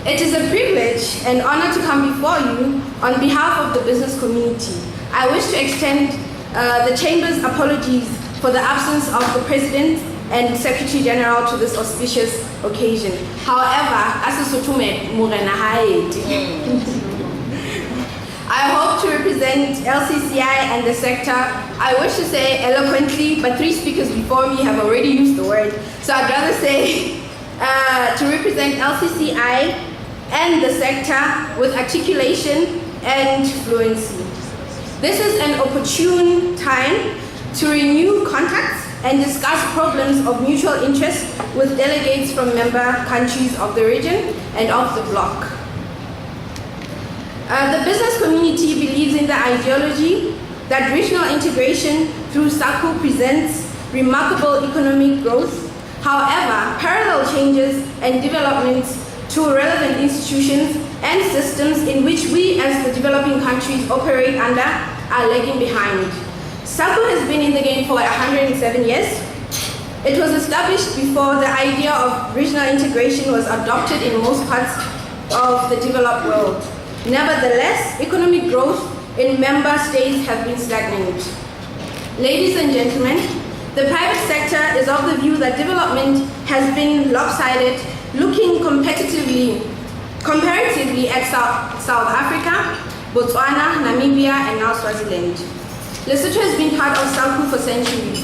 It is a privilege and honor to come before you on behalf of the business community. I wish to extend the Chamber's apologies for the absence of the President and Secretary General to this auspicious occasion. However, I hope to represent LCCI and the sector. I wish to say eloquently, but 3 speakers before me have already used the word. So I'd rather say to represent LCCI and the sector with articulation and fluency. This is an opportune time to renew contacts and discuss problems of mutual interest with delegates from member countries of the region and of the bloc. The business community believes in the ideology that regional integration through SACU presents remarkable economic growth. However, parallel changes and developments to relevant institutions and systems in which we as the developing countries operate under are lagging behind. SACU has been in the game for 107 years. It was established before the idea of regional integration was adopted in most parts of the developed world. Nevertheless, economic growth in member states have been stagnant. Ladies and gentlemen, the private sector is of the view that development has been lopsided, looking comparatively at South Africa, Botswana, Namibia, and now Swaziland. Lesotho has been part of SACU for centuries.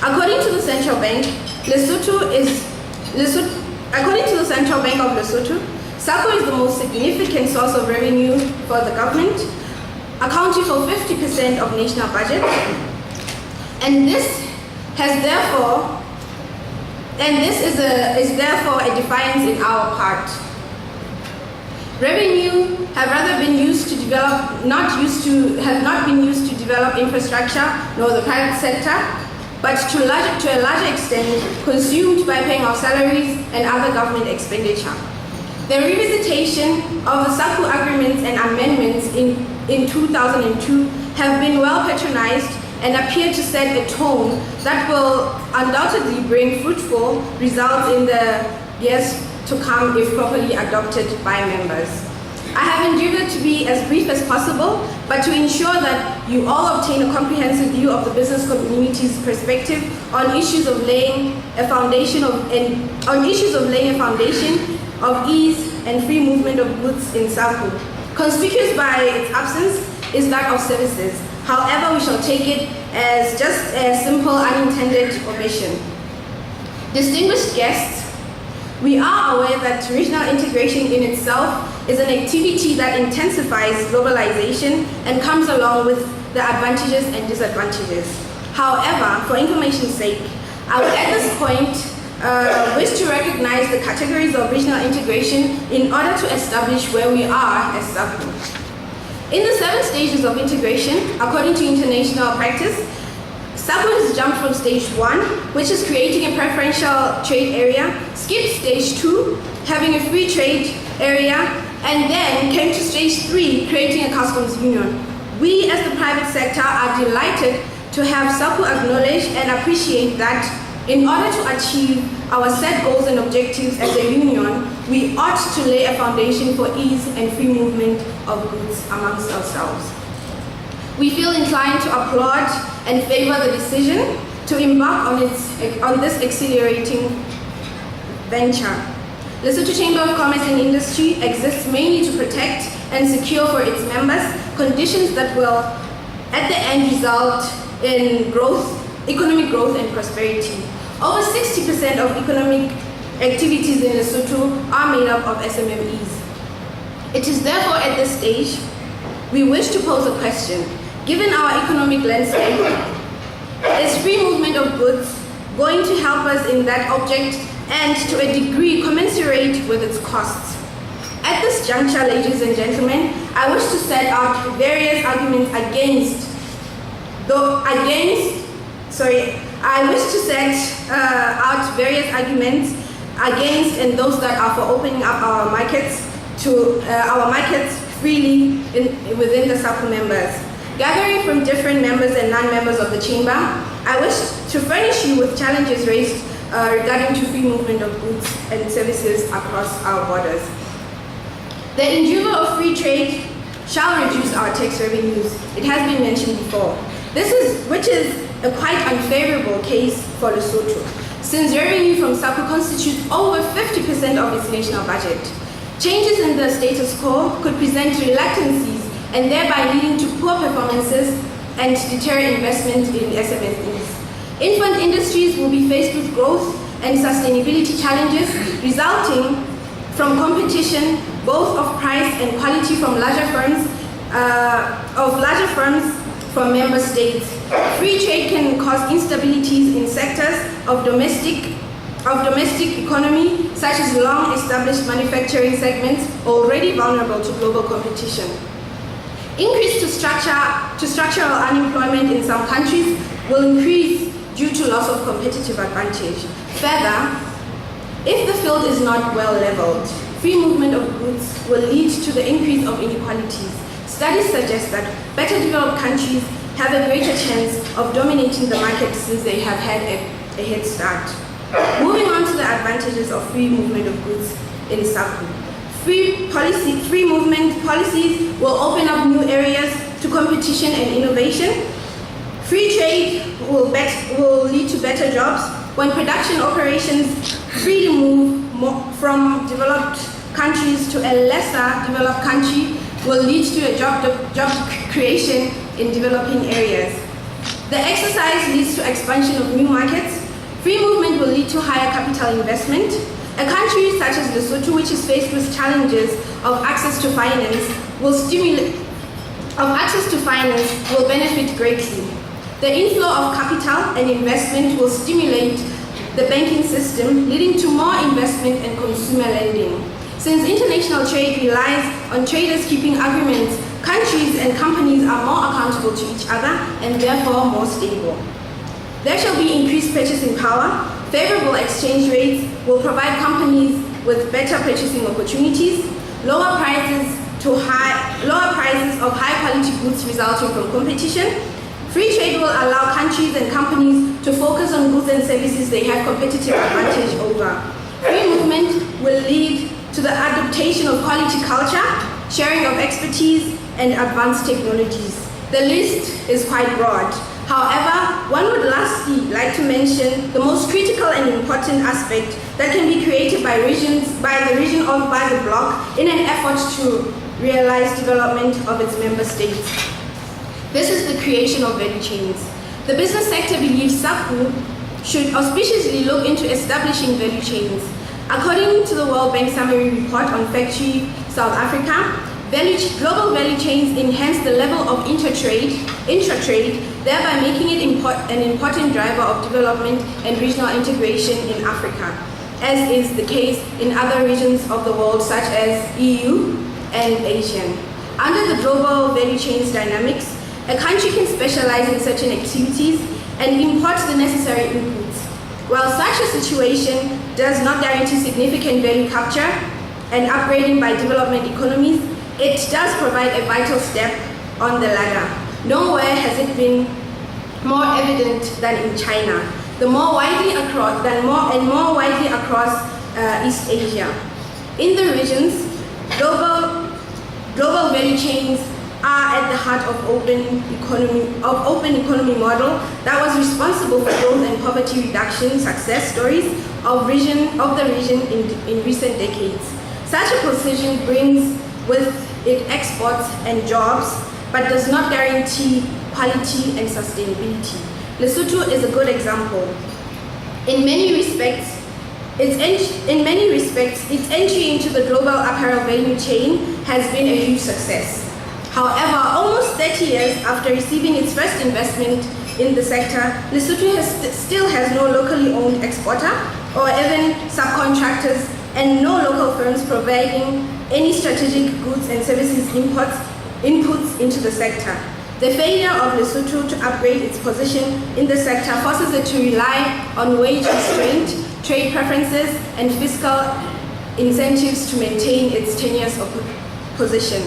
According to the Central Bank of Lesotho, SACU is the most significant source of revenue for the government, accounting for 50% of national budget, and this is therefore a defiance in our part. Revenue have been used to develop infrastructure nor the private sector, but to a larger extent consumed by paying our salaries and other government expenditure. The revisitation of the SACU agreements and amendments in 2002 have been well patronized and appear to set a tone that will undoubtedly bring fruitful results in the years to come if properly adopted by members. I have endeavored to be as brief as possible, but to ensure that you all obtain a comprehensive view of the business community's perspective on issues of laying a foundation of ease and free movement of goods in SACU. Conspicuous by its absence is that of services. However, we shall take it as just a simple unintended omission. Distinguished guests, we are aware that regional integration in itself is an activity that intensifies globalization and comes along with the advantages and disadvantages. However, for information's sake, I would at this point wish to recognize the categories of regional integration in order to establish where we are as SACU. In the 7 stages of integration, according to international practice, SACU has jumped from stage 1, which is creating a preferential trade area, skipped stage 2, having a free trade area, and then came to stage 3, creating a customs union. We as the private sector are delighted to have SACU acknowledge and appreciate that in order to achieve our set goals and objectives as a union, we ought to lay a foundation for ease and free movement of goods amongst ourselves. We feel inclined to applaud and favor the decision to embark on this exhilarating venture. The Lesotho Chamber of Commerce and Industry exists mainly to protect and secure for its members conditions that will at the end result in economic growth and prosperity. Over 60% of economic activities in Lesotho are made up of SMMEs. It is therefore at this stage we wish to pose a question. Given our economic landscape, is free movement of goods going to help us in that object and to a degree commensurate with its costs? At this juncture, ladies and gentlemen, I wish to set out various arguments against and those that are for opening up our markets freely within the SACU members. Gathering from different members and non-members of the chamber, I wish to furnish you with challenges raised regarding to free movement of goods and services across our borders. The endeavor of free trade shall reduce our tax revenues. It has been mentioned before. Which is a quite unfavorable case for Lesotho, since revenue from SACU constitutes over 50% of its national budget. Changes in the status quo could present reluctancies and thereby leading to poor performances and deter investment in SMSs. Infant industries will be faced with growth and sustainability challenges resulting from competition both of price and quality from larger firms from member states. Free trade can cause instabilities in sectors of domestic economy, such as long-established manufacturing segments already vulnerable to global competition. Increase to structural unemployment in some countries will increase due to loss of competitive advantage. Further, if the field is not well leveled, free movement of goods will lead to the increase of inequalities. Studies suggest that better developed countries have a greater chance of dominating the market since they have had a head start. Moving on to the advantages of free movement of goods in SACU. Free movement policies will open up new areas to competition and innovation. Free trade will lead to better jobs when production operations freely move from developed countries to a lesser developed country will lead to a job creation in developing areas. The exercise leads to expansion of new markets. Free movement will lead to higher capital investment. A country such as Lesotho, which is faced with challenges of access to finance, will benefit greatly. The inflow of capital and investment will stimulate the banking system, leading to more investment and consumer lending. Since international trade relies on traders keeping agreements, countries and companies are more accountable to each other and therefore more stable. There shall be increased purchasing power. Favorable exchange rates will provide companies with better purchasing opportunities. Lower prices of high quality goods resulting from competition. Free trade will allow countries and companies to focus on goods and services they have competitive advantage over. Free movement will lead to the adaptation of quality culture, sharing of expertise, and advanced technologies. The list is quite broad. However, one would lastly like to mention the most critical and important aspect that can be created by the region or by the bloc in an effort to realize development of its member states. This is the creation of value chains. The business sector believes SACU should auspiciously look into establishing value chains. According to the World Bank Summary Report on Factory South Africa, global value chains enhance the level of intra-trade, thereby making it an important driver of development and regional integration in Africa, as is the case in other regions of the world such as EU and ASEAN. Under the global value chains dynamics, a country can specialize in certain activities and import the necessary inputs. While such a situation does not guarantee significant value capture and upgrading by development economies, it does provide a vital step on the ladder. Nowhere has it been more evident than in China, more widely across East Asia. In the regions, global value chains are at the heart of open economy model that was responsible for growth and poverty reduction success stories of the region in recent decades. Such a position brings with it exports and jobs, but does not guarantee quality and sustainability. Lesotho is a good example. In many respects, its entry into the global apparel value chain has been a huge success. However, almost 30 years after receiving its first investment in the sector, Lesotho still has no locally owned exporter or even subcontractors and no local firms providing any strategic goods and services inputs into the sector. The failure of Lesotho to upgrade its position in the sector forces it to rely on wage restraint, trade preferences, and fiscal incentives to maintain its tenuous position.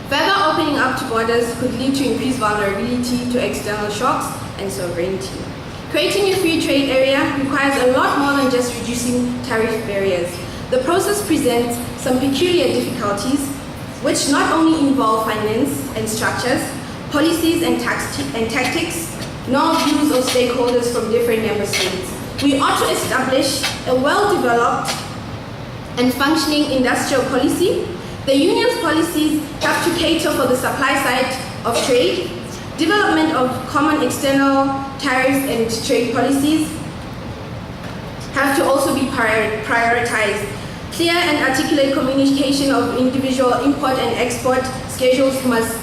Further opening up to borders could lead to increased vulnerability to external shocks and sovereignty. Creating a free trade area requires a lot more than just reducing tariff barriers. the process presents some peculiar difficulties, which not only involve finance and structures, policies and tactics, nor views of stakeholders from different member states. We ought to establish a well-developed and functioning industrial policy. The union's policies have to cater for the supply side of trade, development of common external tariffs and trade policies have to also be prioritized. Clear and articulate communication of individual import and export schedules must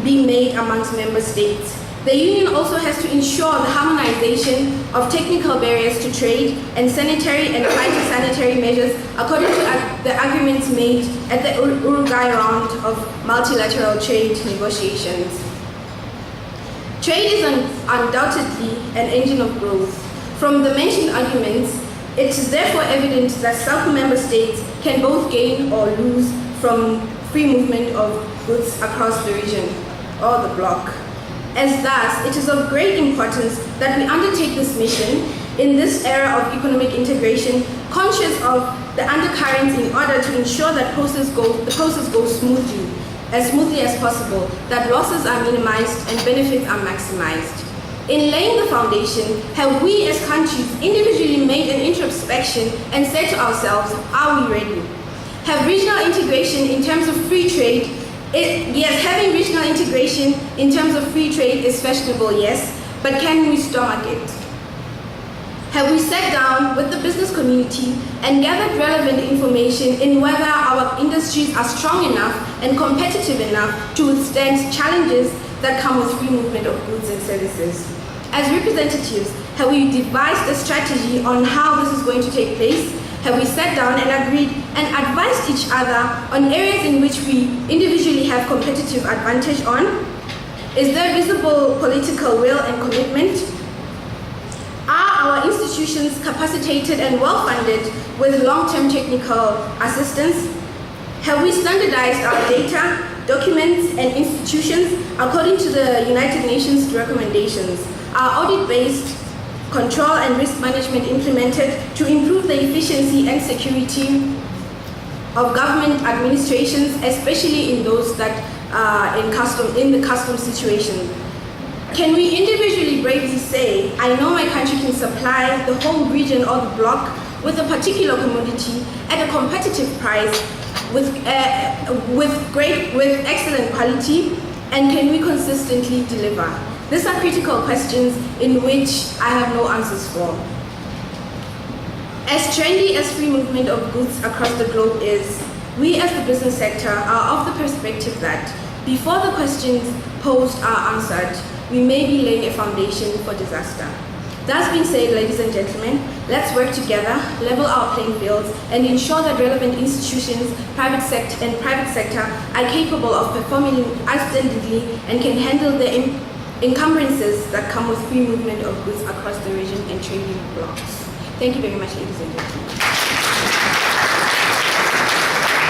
be made amongst member states. The union also has to ensure the harmonization of technical barriers to trade and sanitary and phytosanitary measures according to the agreements made at the Uruguay round of multilateral trade negotiations. Trade is undoubtedly an engine of growth. From the mentioned arguments, it is therefore evident that SACU member states can both gain or lose from free movement of goods across the region or the bloc. As thus, it is of great importance that we undertake this mission in this era of economic integration, conscious of the undercurrents in order to ensure that the process goes smoothly as possible, that losses are minimized and benefits are maximized. In laying the foundation, have we as countries individually made an introspection and said to ourselves, are we ready? Have regional integration in terms of free trade? Yes, having regional integration in terms of free trade is fashionable, yes, but can we stomach it? Have we sat down with the business community and gathered relevant information in whether our industries are strong enough and competitive enough to withstand challenges that come with free movement of goods and services? As representatives, have we devised a strategy on how this is going to take place? Have we sat down and agreed and advised each other on areas in which we individually have competitive advantage on? Is there visible political will and commitment? Are our institutions capacitated and well-funded with long-term technical assistance? Have we standardized our data, documents, and institutions according to the United Nations recommendations? Are audit-based control and risk management implemented to improve the efficiency and security of government administrations, especially in those that are in the custom situation? Can we individually bravely say, I know my country can supply the whole region or the bloc with a particular commodity at a competitive price with excellent quality, and can we consistently deliver? These are critical questions in which I have no answers for. As trendy as free movement of goods across the globe is, we as the business sector are of the perspective that before the questions posed are answered, we may be laying a foundation for disaster. That being said, ladies and gentlemen, let's work together, level our playing fields, and ensure that relevant institutions, private sector are capable of performing outstandingly and can handle the encumbrances that come with free movement of goods across the region and trading blocks. Thank you very much, ladies and gentlemen.